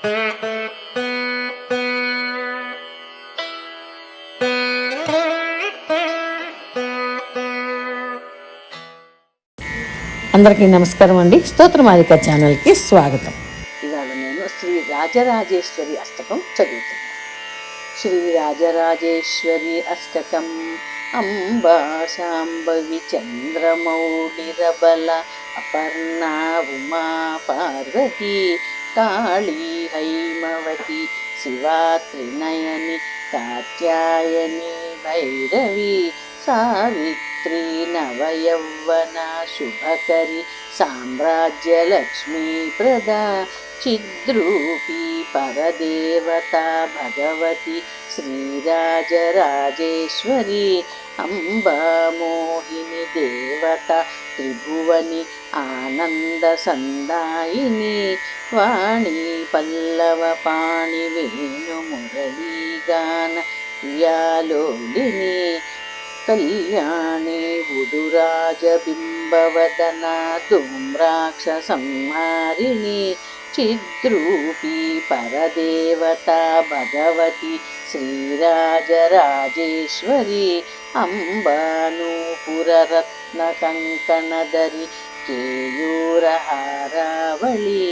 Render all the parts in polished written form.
అందరికీ నమస్కారం అండి. స్తోత్రమాలిక ఛానల్కి స్వాగతం. ఇవాళ నేను శ్రీ రాజరాజేశ్వరి అష్టకం చదువుతున్నాను. శ్రీ రాజరాజేశ్వరి అష్టకం. అంబా శాంభవి చంద్రమౌళిరబల అపర్ణా ఉమా పార్వతీ కాళీ హైమవతి శివా త్రినయని కాత్యాయని భైరవి సావిత్రి నవయౌవన శుభకరి సామ్రాజ్యలక్ష్మీ ప్రదా చిద్రూపీ పరదేవత భగవతి శ్రీరాజరాజేశ్వరి అంబా మోహిని దేవత త్రిభువని ఆనంద సందాయిని వాణి పల్లవ పాణి వేణు మురళీగాన ప్రియాలోలిని కళ్యాణి ఉడురాజబింబవదన ధూమ్రాక్ష సంహారిణి చిద్రూపీ పరదేవత భగవతి శ్రీరాజరాజేశ్వరి అంబానూపురరత్న కంకణదరి కేయూరహారావళి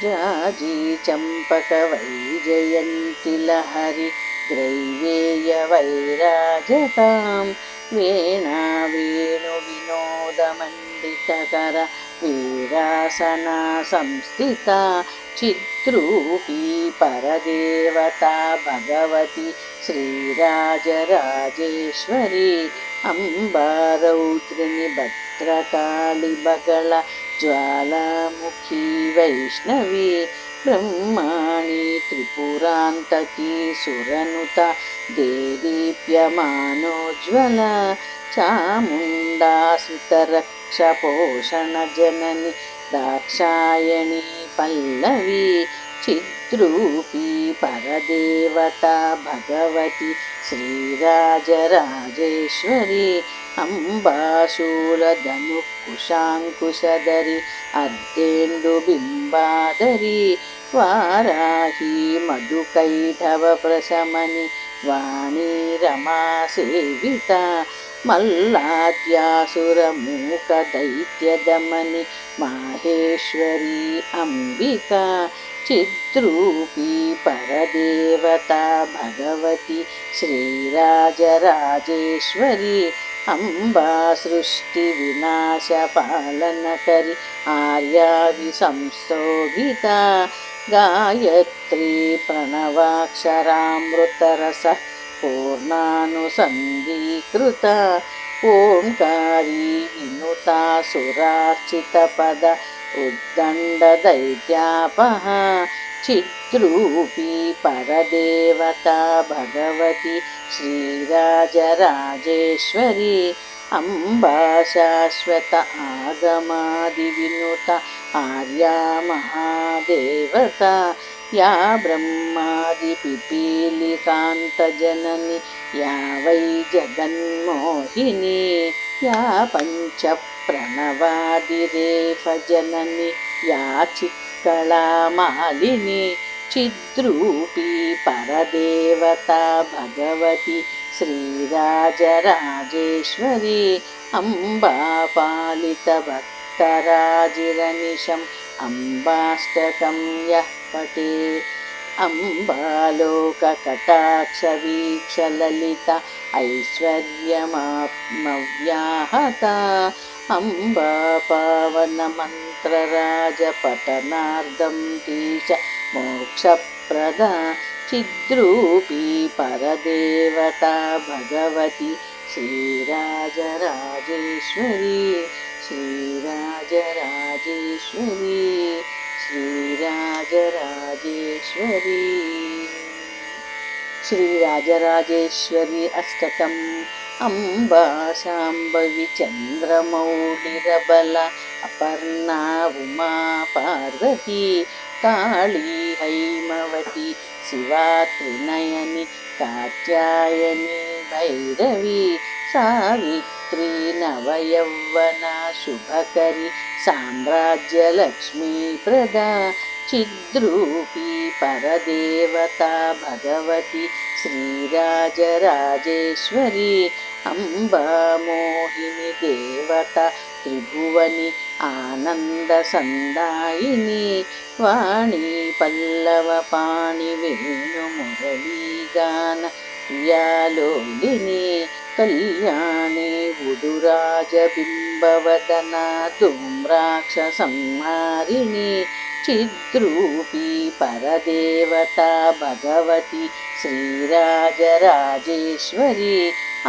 జాజీ చంపక వైజయంతి లహరి గ్రైవేయ వైరాజతాం వేణా వేణు వినోదమండితకర వీరాసనా సంస్థిత చిద్రూపీ పరదేవత భగవతి శ్రీరాజరాజేశ్వరి అంబారౌద్రిని భద్రకాళి బగళ జ్వాలాముఖీ వైష్ణవి బ్రహ్మాణి త్రిపురాంతకీ సురనుత దేదీప్యమానోజ్వల చాముండాశ్రితరక్షపోషణ జనని దాక్షాయణి పల్లవి చిద్రూపీ పరదేవత భగవతి శ్రీరాజరాజేశ్వరి అంబాశూలధను కుశాంకుశధరి అర్ధేందు బింబాధరి వారాహి మధుకైఠవ ప్రశమని వాణీ రమా సేవిత మల్లాద్యాసురమూక దైత్యదమని మాహేశ్వరి అంబిక చిద్రూపీ పరదేవత భగవతి శ్రీరాజరాజేశ్వరి అంబా సృష్టి వినాశ పాలనకరి ఆర్యావి సంశోభిత గాయత్రీ ప్రణవాక్షరామృతరస పూర్ణానుసంధీకృత ఓంకారీ వినుతా సురార్చిత పద ఉద్దండ దైత్యాపహ చిద్రూపీ పరదేవత భగవతి శ్రీరాజరాజేశ్వరి అంబా శాశ్వత ఆగమాది వినుత ఆర్యా మహాదేవత యా బ్రహ్మాది పిపీలికాంత జనని యా వై జగన్మోహిని యా పంచ ప్రణవాదిరేఫ జనని యా చిత్కళామాలిని చిద్రూపీ పరదేవత భగవతి శ్రీరాజరాజేశ్వరి అంబా పాలిత భక్తరాజిరనిశం అంబాష్టకం యః పటే అంబాలోక కటాక్ష వీక్ష లలిత ఐశ్వర్యమాప్మవ్యాహత అంబా పవన మంత్రరాజ పఠనార్థం తీశ మోక్షప్రద చిద్రూపీ పరదేవత భగవతి శ్రీరాజరాజేశ్వరి శ్రీరాజరాజేశ్వరి శ్రీరాజరాజేశ్వరి. శ్రీరాజరాజేశ్వరి అష్టకం. అంబా శాంభవి చంద్రమౌళిరబల అపర్ణా ఉమా పార్వతీ కాళీ హైమవతి శివా త్రినయని కాత్యాయని భైరవి సావిత్రి నవయౌవన శుభకరి సామ్రాజ్యలక్ష్మీ ప్రదా चिद्रूपी परदेवता भगवती श्रीराजराजेश्वरी अम्बा मोहिनी देवता त्रिभुवनि आनन्दसन्दायिनी वाणी पल्लवपाणि वेणुमुरलीगान प्रियालोलिनी कल्याणी उडुराजबिम्बवदना धूम्राक्षसंहारिणी चिद्रूपी परदेवता भगवती श्रीराजराजेश्वरी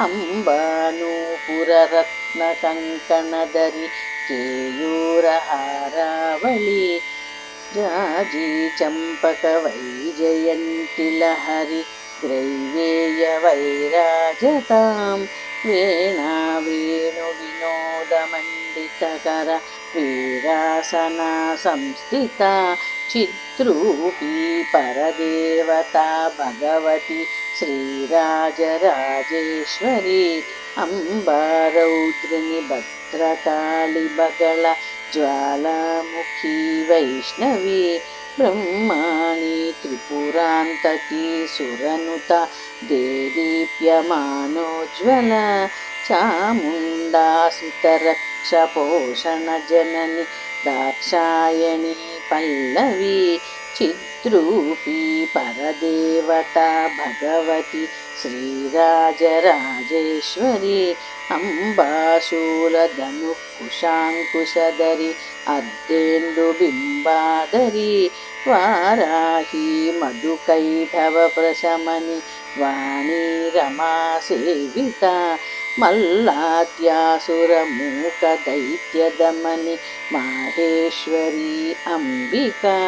अम्बानूपुररत्नकङ्कणधरि केयूरहारावळि जाजी चम्पकवैजयन्तिलहरि ग्रैवेयवैराजतां वीणा वेणुविनोदमण्डितकर वीरासना संस्थिता चिद्रूपी परदेवता भगवती श्रीराजराजेश्वरी अम्बारौद्रिणि भद्रकाळि बगळ ज्वालामुखी वैष्णवी ब्रह्माणि त्रिपुरान्तकी सुरनुता देदीप्यमानोज्ज्वला चामुण्डासितरक्षपोषणजननि दाक्षायणी पल्लवी चिद्रूपी परदेवता भगवती श्रीराजराजेश्वरी अम्बाशूलधनुः अर्धेन्दुबिम्बाधरी वाराही मधुकैटभप्रशमनि वाणी रमा सेविता मल्लाद्यासुरमूकदैत्यदमनि माहेश्वरी अम्बिका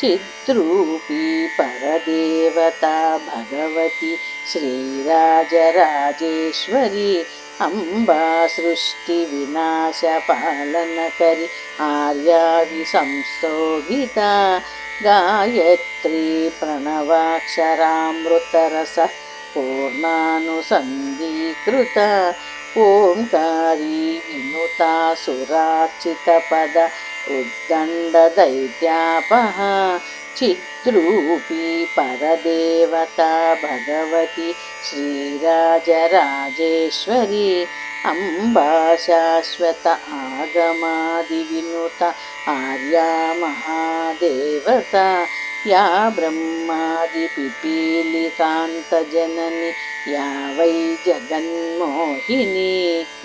चिद्रूपी परदेवता भगवती श्रीराजराजेश्वरी अम्बा सृष्टिविनाशपालनकरि आर्याविसंस्तोभिता गायत्री प्रणवाक्षरामृतरसः पूर्णानुसन्धीकृता ओंकारी विनुता सुरार्चितपद उद्दण्डदैत्यापहा चिद्रूपी परदेवता भगवती श्रीराजराजेश्वरी अम्बा शाश्वत आगमादिविनुता आर्या महादेवता या ब्रह्मादिपिपीलिकान्तजननी या वै जगन्मोहिनी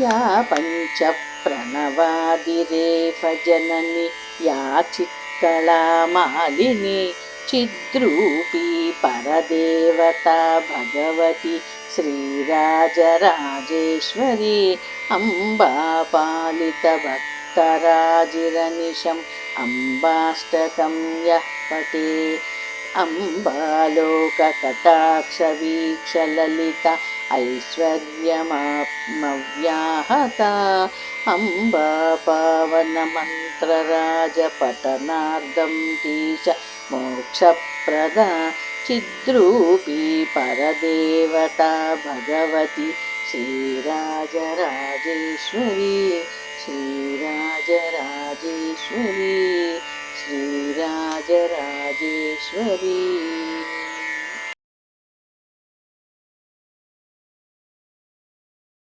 या पञ्चप्रणवादिरेफजननी या चित्कलामालिनी चिद्रूपी परदेवता भगवती श्रीराजराजेश्वरी अम्बा पालितभक्तराजिरनिशम् अम्बाष्टकं यः पठे अम्बालोककटाक्षवीक्षललिता ऐश्वर्यमाप्मव्याहता अम्बा पावनमन्त्रराजपठनार्थं तीश मोक्षप्रदा चिद्रूपी परदेवता भगवती श्रीराजराजेश्वरी श्रीराजराजेश्वरी श्रीराजराजेश्वरी।